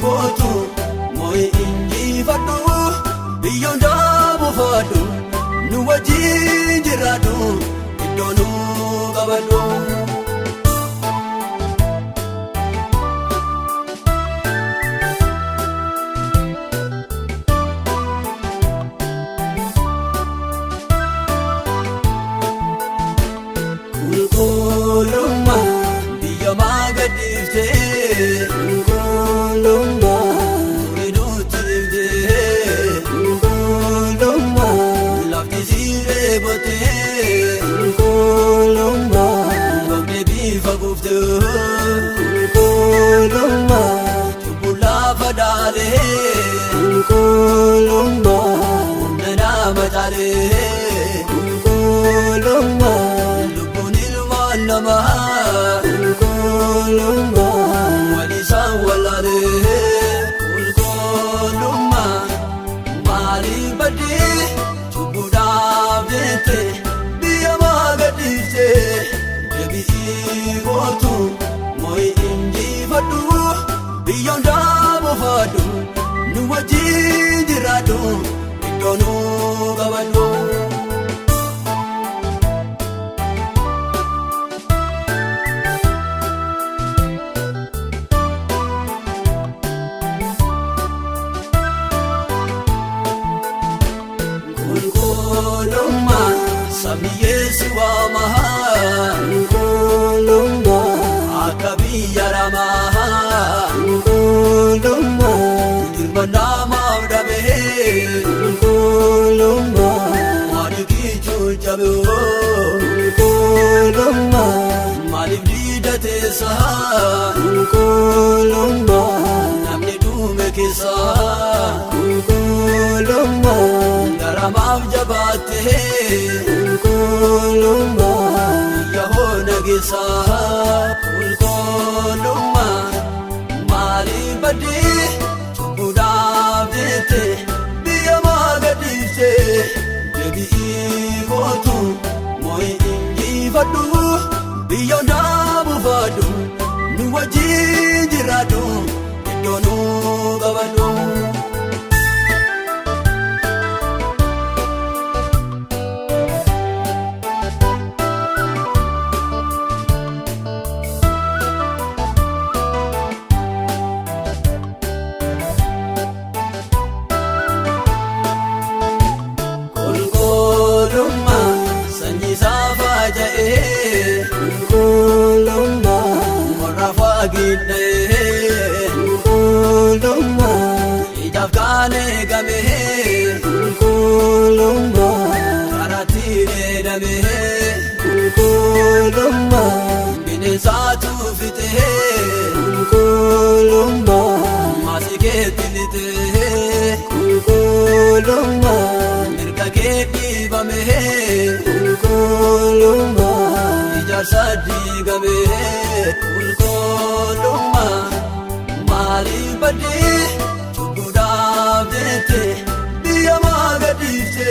gootu moo'i injifadhu biyyoon daabu faadhu nu wajjin jiraadhu iddoo nu qabadhu. Kulkulumma biyya maagadifte kulkulumma nuriduttifte kulkulumma lafti siree bote kulkulumma gogde bifa gufte kulkulumma cubbuu lafa dhaale kulkulumma nana mataale kulkulumma kulkulumma walisan walale kulkulumma maali badde cubbuudhaaf jette biyya maagadifte deebi'ii gootu moo'i injifadhu biyyoon daabu faadhu nu wajjin jiraadhu iddoo nu qabadhu. Kulkulumma sabni Yesu waamaha kulkulumma akka biyya ramaha kulkulumma dirba namaaf dhabe kulkulumma maaliif gichuu jabe kulkulumma maaliif diida teessa kulkulumma namni duume keessa kulkulumma garamaaf jabaate kulkulumma yahoo nageessa kulkulumma maaliif badde cubbuudhaaf jette biyya maagadifte deebi'ii gootu moo'i injifadhu biyyoon daabu faadhu nu wajjin jiraadhu iddoo nu qabadhu. Kulkulumma sanyii saafaa ja'ee kulkulumma warra faagidhee kulkulumma ijaaf kaan eegamee kulkulumma karaatti dheedamee kulkulumma bineensaatu fitee kulkulumma maasii keetti litee kulkulumma keebbifame kulkulumma ijaarsa diigame kulkulumma maaliif badde cubbuudhaaf jette biyya maagadifte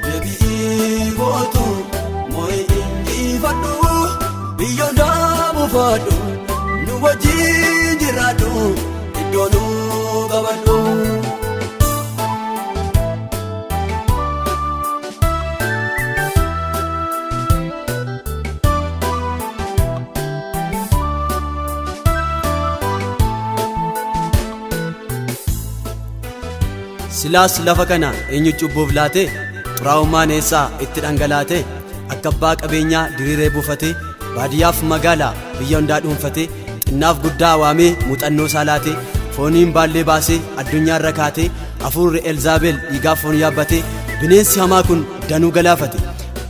deebi'ii gootu moo'i injifadhu biyyoon daabu faadhu nu wajjin jiraadhu iddoo nu qabadhu. Silaas lafa kana eenyu cubbuuf laate xuraa'ummaan eessaa itti dhangalaate akka abbaa qabeenyaa diriiree buufate baadiyyaaf magaalaa biyya hundaa dhuunfate xinnaaf guddaa waamee muuxannoo isaa laate fooniin baallee baasee addunyaarra kaate hafuurri Elzaabel dhiigaaf foon yaabbate bineensi hamaa kun danuu galaafate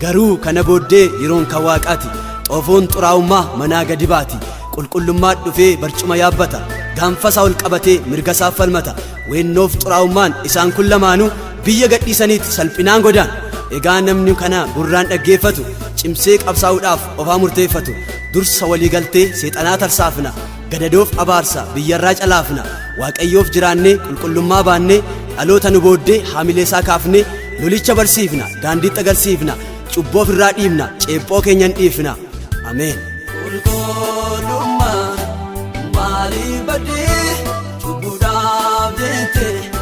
garuu kana booddee yeroon kan waaqaati xoofoon xuraa'ummaa manaa gadi baati qulqullummaa dhufee barcuma yaabbata gaanfasaa ol qabatee mirgasaa falmata weennoof xuraa'ummaan isaan kun lamaanuu biyya gadhiisaniitti salphinaan godaan egaa namni kana gurraan dhaggeeffatu cimsee qabsaa'uudhaaf ofaa murteeffatu dursa walii galtee seexanaa tarsaafna gadadoof abaarsa biyyarraa calaafna waaqayyoof jiraannee qulqullummaa baannee dhaloota nu booddee haamilee isaa kaafnee lolicha barsiifna daandiitti agarsiifna cubboof irraa dhiibna ceephoo keenyan dhiifna ameen. Kulkulummaa maaliif badde cubbuudhaaf jettee